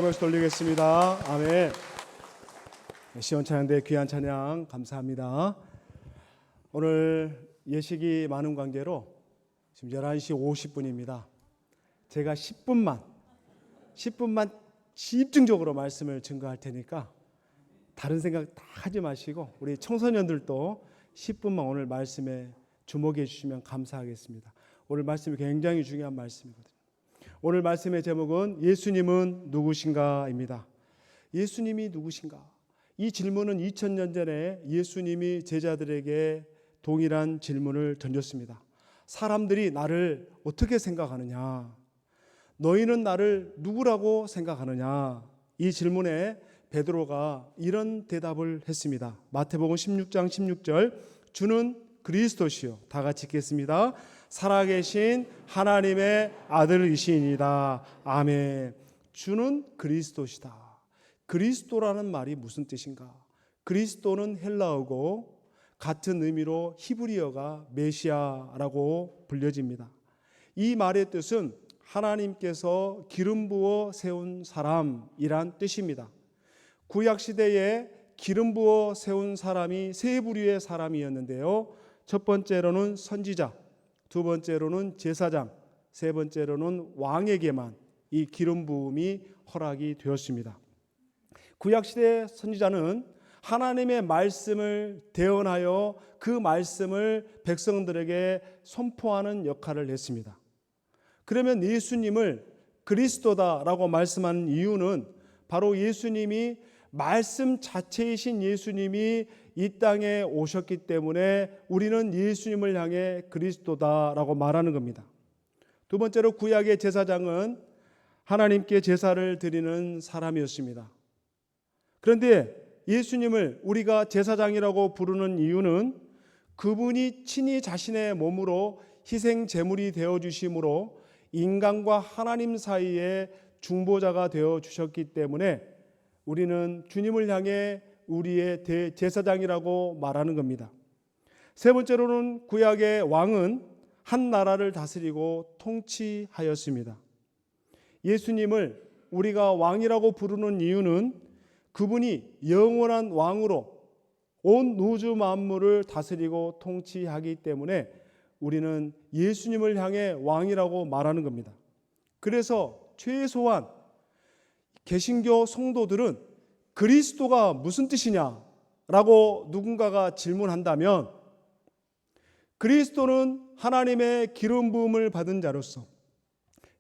박수 돌리겠습니다. 아멘. 시원찬양대 귀한 찬양 감사합니다. 오늘 예식이 많은 관계로 지금 11시 50분입니다. 제가 10분만 집중적으로 말씀을 증거할 테니까 다른 생각 다 하지 마시고 우리 청소년들도 10분만 오늘 말씀에 주목해 주시면 감사하겠습니다. 오늘 말씀이 굉장히 중요한 말씀이거든요. 오늘 말씀의 제목은 예수님은 누구신가입니다. 예수님이 누구신가? 이 질문은 2000년 전에 예수님이 제자들에게 동일한 질문을 던졌습니다. 사람들이 나를 어떻게 생각하느냐? 너희는 나를 누구라고 생각하느냐? 이 질문에 베드로가 이런 대답을 했습니다. 마태복음 16장 16절 주는 그리스도시요. 다 같이 읽겠습니다. 살아계신 하나님의 아들이시니이다. 아멘. 주는 그리스도시다. 그리스도라는 말이 무슨 뜻인가? 그리스도는 헬라어고 같은 의미로 히브리어가 메시아라고 불려집니다. 이 말의 뜻은 하나님께서 기름 부어 세운 사람이란 뜻입니다. 구약시대에 기름 부어 세운 사람이 세 부류의 사람이었는데요. 첫 번째로는 선지자, 두 번째로는 제사장, 세 번째로는 왕에게만 이 기름 부음이 허락이 되었습니다. 구약시대 선지자는 하나님의 말씀을 대언하여 그 말씀을 백성들에게 선포하는 역할을 했습니다. 그러면 예수님을 그리스도다라고 말씀하는 이유는 바로 예수님이 말씀 자체이신 예수님이 이 땅에 오셨기 때문에 우리는 예수님을 향해 그리스도다라고 말하는 겁니다. 두 번째로 구약의 제사장은 하나님께 제사를 드리는 사람이었습니다. 그런데 예수님을 우리가 제사장이라고 부르는 이유는 그분이 친히 자신의 몸으로 희생 제물이 되어 주심으로 인간과 하나님 사이에 중보자가 되어 주셨기 때문에 우리는 주님을 향해 우리의 대제사장이라고 말하는 겁니다. 세 번째로는 구약의 왕은 한 나라를 다스리고 통치하였습니다. 예수님을 우리가 왕이라고 부르는 이유는 그분이 영원한 왕으로 온 우주 만물을 다스리고 통치하기 때문에 우리는 예수님을 향해 왕이라고 말하는 겁니다. 그래서 최소한 개신교 성도들은 그리스도가 무슨 뜻이냐라고 누군가가 질문한다면 그리스도는 하나님의 기름 부음을 받은 자로서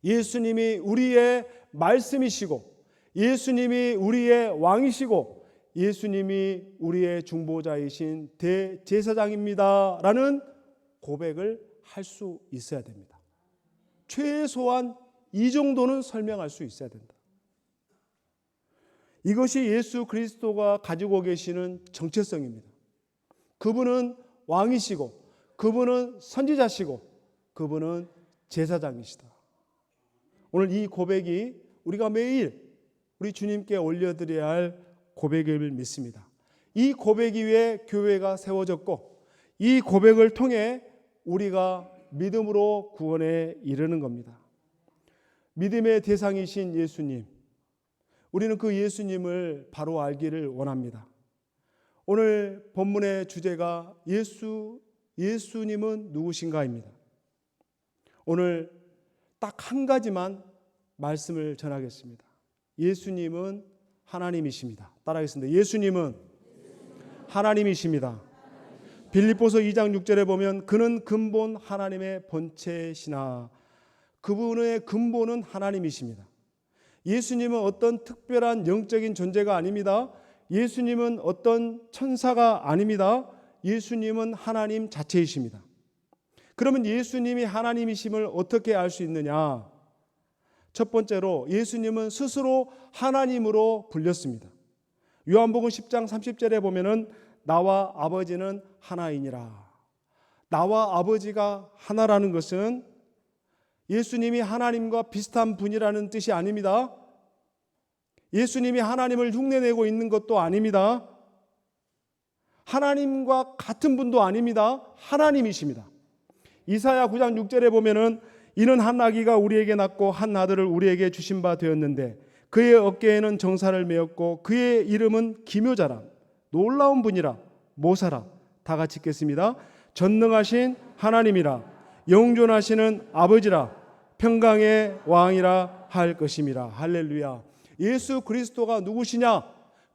예수님이 우리의 말씀이시고 예수님이 우리의 왕이시고 예수님이 우리의 중보자이신 대제사장입니다라는 고백을 할 수 있어야 됩니다. 최소한 이 정도는 설명할 수 있어야 된다. 이것이 예수 그리스도가 가지고 계시는 정체성입니다. 그분은 왕이시고 그분은 선지자시고 그분은 제사장이시다. 오늘 이 고백이 우리가 매일 우리 주님께 올려드려야 할 고백을 믿습니다. 이 고백 위에 교회가 세워졌고 이 고백을 통해 우리가 믿음으로 구원에 이르는 겁니다. 믿음의 대상이신 예수님, 우리는 그 예수님을 바로 알기를 원합니다. 오늘 본문의 주제가 예수님은 누구신가입니다. 오늘 딱 한 가지만 말씀을 전하겠습니다. 예수님은 하나님이십니다. 따라하겠습니다. 예수님은 하나님이십니다. 빌립보서 2장 6절에 보면 그는 근본 하나님의 본체시나 그분의 근본은 하나님이십니다. 예수님은 어떤 특별한 영적인 존재가 아닙니다. 예수님은 어떤 천사가 아닙니다. 예수님은 하나님 자체이십니다. 그러면 예수님이 하나님이심을 어떻게 알 수 있느냐? 첫 번째로 예수님은 스스로 하나님으로 불렸습니다. 요한복음 10장 30절에 보면은 나와 아버지는 하나이니라. 나와 아버지가 하나라는 것은 예수님이 하나님과 비슷한 분이라는 뜻이 아닙니다. 예수님이 하나님을 흉내내고 있는 것도 아닙니다. 하나님과 같은 분도 아닙니다. 하나님이십니다. 이사야 9장 6절에 보면은 이는 한 아기가 우리에게 낳고 한 아들을 우리에게 주신 바 되었는데 그의 어깨에는 정사를 메었고 그의 이름은 기묘자라, 놀라운 분이라, 모사라. 다 같이 읽겠습니다. 전능하신 하나님이라, 영존하시는 아버지라, 평강의 왕이라 할 것임이라. 할렐루야. 예수 그리스도가 누구시냐?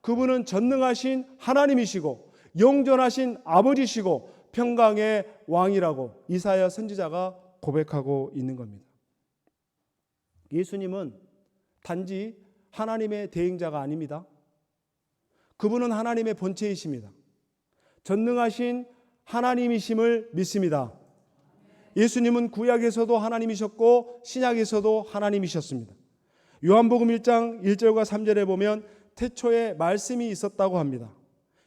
그분은 전능하신 하나님이시고 영존하신 아버지시고 평강의 왕이라고 이사야 선지자가 고백하고 있는 겁니다. 예수님은 단지 하나님의 대행자가 아닙니다. 그분은 하나님의 본체이십니다. 전능하신 하나님이심을 믿습니다. 예수님은 구약에서도 하나님이셨고 신약에서도 하나님이셨습니다. 요한복음 1장 1절과 3절에 보면 태초에 말씀이 있었다고 합니다.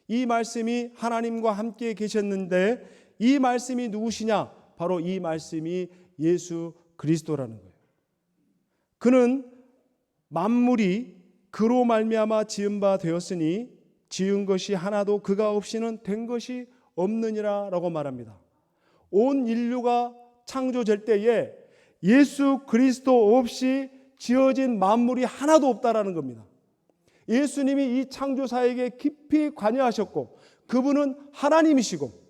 이 말씀이 하나님과 함께 계셨는데 이 말씀이 누구시냐? 바로 이 말씀이 예수 그리스도라는 거예요. 그는 만물이 그로 말미암아 지은 바 되었으니 지은 것이 하나도 그가 없이는 된 것이 없느니라 라고 말합니다. 온 인류가 창조될 때에 예수 그리스도 없이 지어진 만물이 하나도 없다라는 겁니다. 예수님이 이 창조사에게 깊이 관여하셨고 그분은 하나님이시고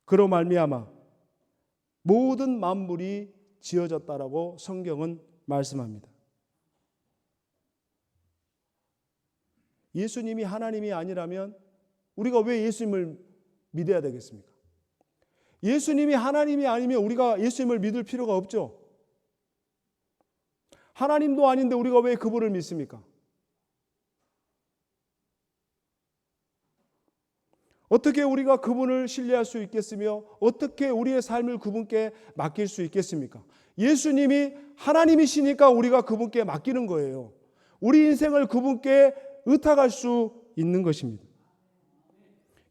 그로 말미암아 모든 만물이 지어졌다라고 성경은 말씀합니다. 예수님이 하나님이 아니라면 우리가 왜 예수님을 믿어야 되겠습니까? 예수님이 하나님이 아니면 우리가 예수님을 믿을 필요가 없죠. 하나님도 아닌데 우리가 왜 그분을 믿습니까? 어떻게 우리가 그분을 신뢰할 수 있겠으며 어떻게 우리의 삶을 그분께 맡길 수 있겠습니까? 예수님이 하나님이시니까 우리가 그분께 맡기는 거예요. 우리 인생을 그분께 의탁할 수 있는 것입니다.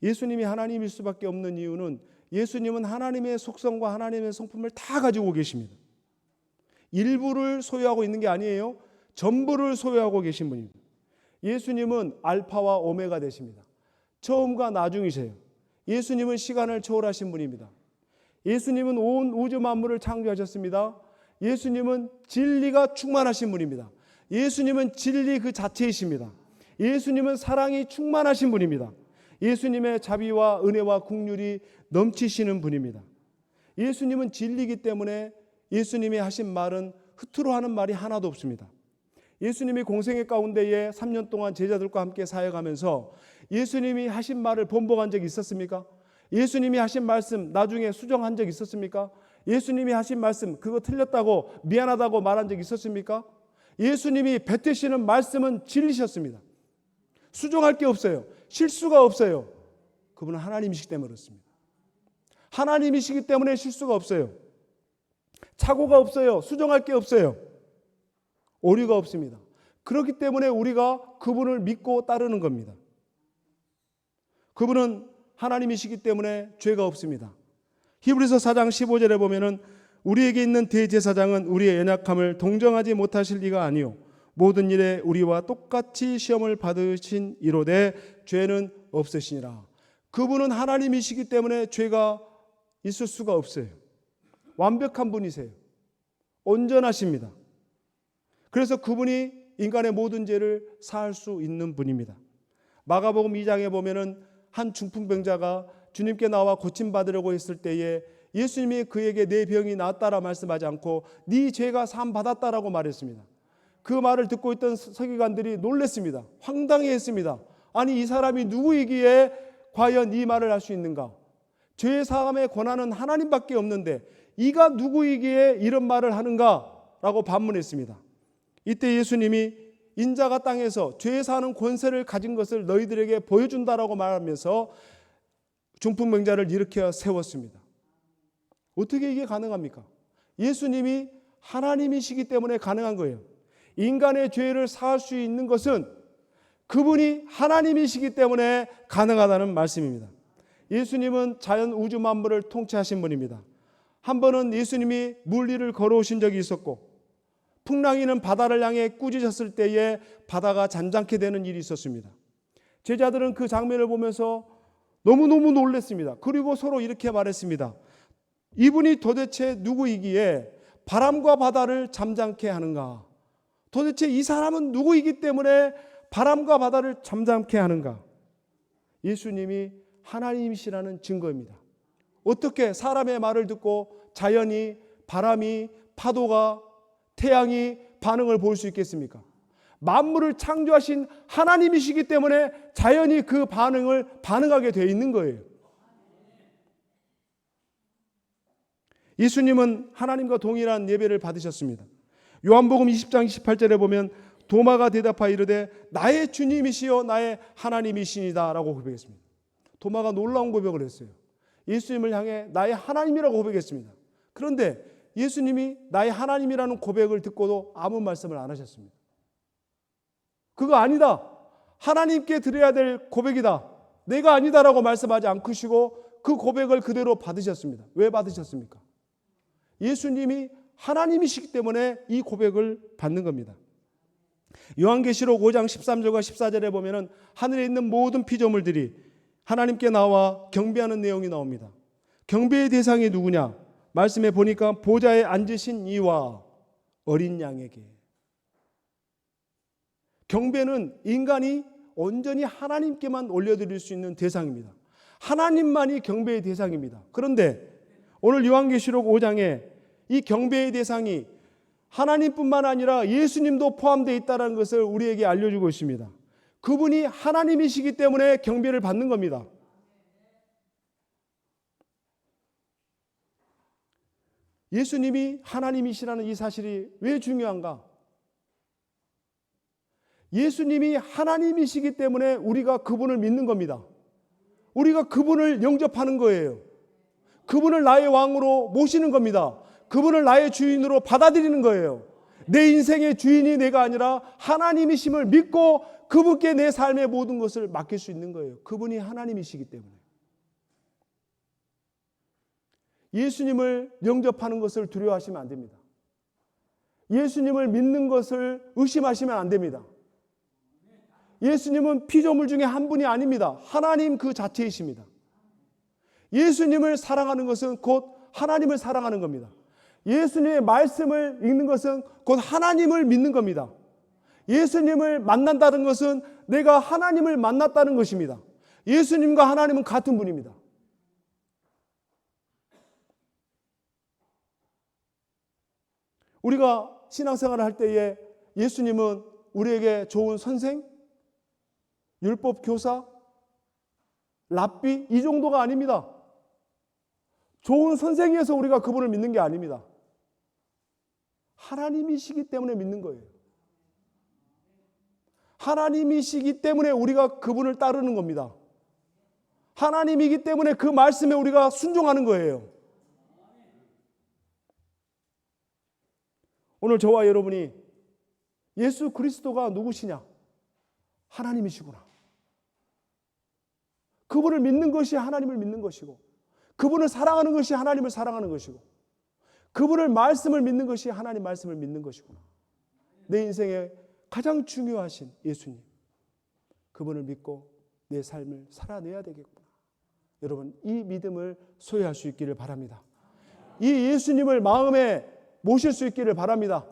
예수님이 하나님일 수밖에 없는 이유는 예수님은 하나님의 속성과 하나님의 성품을 다 가지고 계십니다. 일부를 소유하고 있는 게 아니에요. 전부를 소유하고 계신 분입니다. 예수님은 알파와 오메가 되십니다. 처음과 나중이세요. 예수님은 시간을 초월하신 분입니다. 예수님은 온 우주 만물을 창조하셨습니다. 예수님은 진리가 충만하신 분입니다. 예수님은 진리 그 자체이십니다. 예수님은 사랑이 충만하신 분입니다. 예수님의 자비와 은혜와 긍휼이 넘치시는 분입니다. 예수님은 진리이기 때문에 예수님이 하신 말은 흩으로 하는 말이 하나도 없습니다. 예수님이 공생애 가운데에 3년 동안 제자들과 함께 사역하면서 예수님이 하신 말을 번복한 적이 있었습니까? 예수님이 하신 말씀 나중에 수정한 적 있었습니까? 예수님이 하신 말씀 그거 틀렸다고 미안하다고 말한 적 있었습니까? 예수님이 뱉으시는 말씀은 진리셨습니다. 수정할 게 없어요. 실수가 없어요. 그분은 하나님이시기 때문에 그렇습니다. 하나님이시기 때문에 실수가 없어요. 착오가 없어요. 수정할 게 없어요. 오류가 없습니다. 그렇기 때문에 우리가 그분을 믿고 따르는 겁니다. 그분은 하나님이시기 때문에 죄가 없습니다. 히브리서 4장 15절에 보면은 우리에게 있는 대제사장은 우리의 연약함을 동정하지 못하실 리가 아니요 모든 일에 우리와 똑같이 시험을 받으신 이로되 죄는 없으시니라. 그분은 하나님이시기 때문에 죄가 있을 수가 없어요. 완벽한 분이세요. 온전하십니다. 그래서 그분이 인간의 모든 죄를 사할 수 있는 분입니다. 마가복음 2장에 보면은 한 중풍병자가 주님께 나와 고침받으려고 했을 때에 예수님이 그에게 내 병이 나았다라 말씀하지 않고 네 죄가 사함 받았다라고 말했습니다. 그 말을 듣고 있던 서기관들이 놀랐습니다. 황당해했습니다. 아니 이 사람이 누구이기에 과연 이 말을 할 수 있는가? 죄 사함의 권한은 하나님밖에 없는데 이가 누구이기에 이런 말을 하는가라고 반문했습니다. 이때 예수님이 인자가 땅에서 죄 사하는 권세를 가진 것을 너희들에게 보여준다라고 말하면서 중풍병자를 일으켜 세웠습니다. 어떻게 이게 가능합니까? 예수님이 하나님이시기 때문에 가능한 거예요. 인간의 죄를 사할 수 있는 것은 그분이 하나님이시기 때문에 가능하다는 말씀입니다. 예수님은 자연 우주 만물을 통치하신 분입니다. 한 번은 예수님이 물 위를 걸어오신 적이 있었고 풍랑이는 바다를 향해 꾸짖었을 때에 바다가 잔잔케 되는 일이 있었습니다. 제자들은 그 장면을 보면서 너무너무 놀랐습니다. 그리고 서로 이렇게 말했습니다. 이분이 도대체 누구이기에 바람과 바다를 잠잠케 하는가? 도대체 이 사람은 누구이기 때문에 바람과 바다를 잠잠케 하는가? 예수님이 하나님이시라는 증거입니다. 어떻게 사람의 말을 듣고 자연이, 바람이, 파도가, 태양이 반응을 보일 수 있겠습니까? 만물을 창조하신 하나님이시기 때문에 자연이 그 반응을 반응하게 되어 있는 거예요. 예수님은 하나님과 동일한 예배를 받으셨습니다. 요한복음 20장 28절에 보면 도마가 대답하여 이르되 나의 주님이시여 나의 하나님이시니다 라고 고백했습니다. 도마가 놀라운 고백을 했어요. 예수님을 향해 나의 하나님이라고 고백했습니다. 그런데 예수님이 나의 하나님이라는 고백을 듣고도 아무 말씀을 안 하셨습니다. 그거 아니다. 하나님께 드려야 될 고백이다. 내가 아니다라고 말씀하지 않으시고 그 고백을 그대로 받으셨습니다. 왜 받으셨습니까? 예수님이 하나님이시기 때문에 이 고백을 받는 겁니다. 요한계시록 5장 13절과 14절에 보면은 하늘에 있는 모든 피조물들이 하나님께 나와 경배하는 내용이 나옵니다. 경배의 대상이 누구냐? 말씀에 보니까 보좌에 앉으신 이와 어린 양에게. 경배는 인간이 온전히 하나님께만 올려드릴 수 있는 대상입니다. 하나님만이 경배의 대상입니다. 그런데 오늘 요한계시록 5장에 이 경배의 대상이 하나님뿐만 아니라 예수님도 포함되어 있다는 것을 우리에게 알려주고 있습니다. 그분이 하나님이시기 때문에 경배를 받는 겁니다. 예수님이 하나님이시라는 이 사실이 왜 중요한가? 예수님이 하나님이시기 때문에 우리가 그분을 믿는 겁니다. 우리가 그분을 영접하는 거예요. 그분을 나의 왕으로 모시는 겁니다. 그분을 나의 주인으로 받아들이는 거예요. 내 인생의 주인이 내가 아니라 하나님이심을 믿고 그분께 내 삶의 모든 것을 맡길 수 있는 거예요. 그분이 하나님이시기 때문에. 예수님을 영접하는 것을 두려워하시면 안 됩니다. 예수님을 믿는 것을 의심하시면 안 됩니다. 예수님은 피조물 중에 한 분이 아닙니다. 하나님 그 자체이십니다. 예수님을 사랑하는 것은 곧 하나님을 사랑하는 겁니다. 예수님의 말씀을 읽는 것은 곧 하나님을 믿는 겁니다. 예수님을 만난다는 것은 내가 하나님을 만났다는 것입니다. 예수님과 하나님은 같은 분입니다. 우리가 신앙생활을 할 때에 예수님은 우리에게 좋은 선생, 율법 교사, 랍비 이 정도가 아닙니다. 좋은 선생이어서 우리가 그분을 믿는 게 아닙니다. 하나님이시기 때문에 믿는 거예요. 하나님이시기 때문에 우리가 그분을 따르는 겁니다. 하나님이기 때문에 그 말씀에 우리가 순종하는 거예요. 오늘 저와 여러분이 예수 그리스도가 누구시냐? 하나님이시구나. 그분을 믿는 것이 하나님을 믿는 것이고, 그분을 사랑하는 것이 하나님을 사랑하는 것이고, 그분을 말씀을 믿는 것이 하나님 말씀을 믿는 것이구나. 내 인생에 가장 중요하신 예수님, 그분을 믿고 내 삶을 살아내야 되겠구나. 여러분, 이 믿음을 소유할 수 있기를 바랍니다. 이 예수님을 마음에 모실 수 있기를 바랍니다.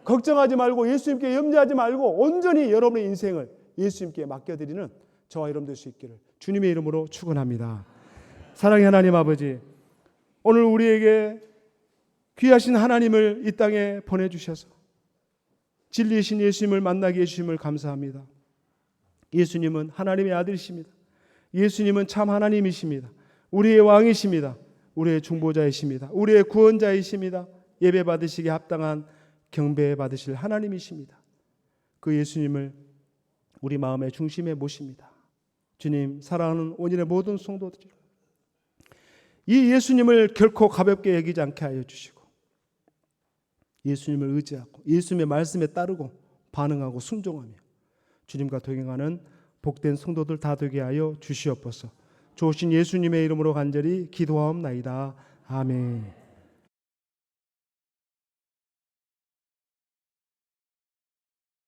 걱정하지 말고 예수님께 염려하지 말고 온전히 여러분의 인생을 예수님께 맡겨드리는 저와 여러분 될 수 있기를 주님의 이름으로 축원합니다. 사랑의 하나님 아버지, 오늘 우리에게 귀하신 하나님을 이 땅에 보내주셔서 진리이신 예수님을 만나게 해주심을 감사합니다. 예수님은 하나님의 아들이십니다. 예수님은 참 하나님이십니다. 우리의 왕이십니다. 우리의 중보자이십니다. 우리의 구원자이십니다. 예배 받으시기에 합당한 경배 받으실 하나님이십니다. 그 예수님을 우리 마음의 중심에 모십니다. 주님, 사랑하는 오늘의 모든 성도들, 이 예수님을 결코 가볍게 여기지 않게 하여 주시고 예수님을 의지하고 예수님의 말씀에 따르고 반응하고 순종하며 주님과 동행하는 복된 성도들 다 되게 하여 주시옵소서. 좋으신 예수님의 이름으로 간절히 기도하옵나이다. 아멘.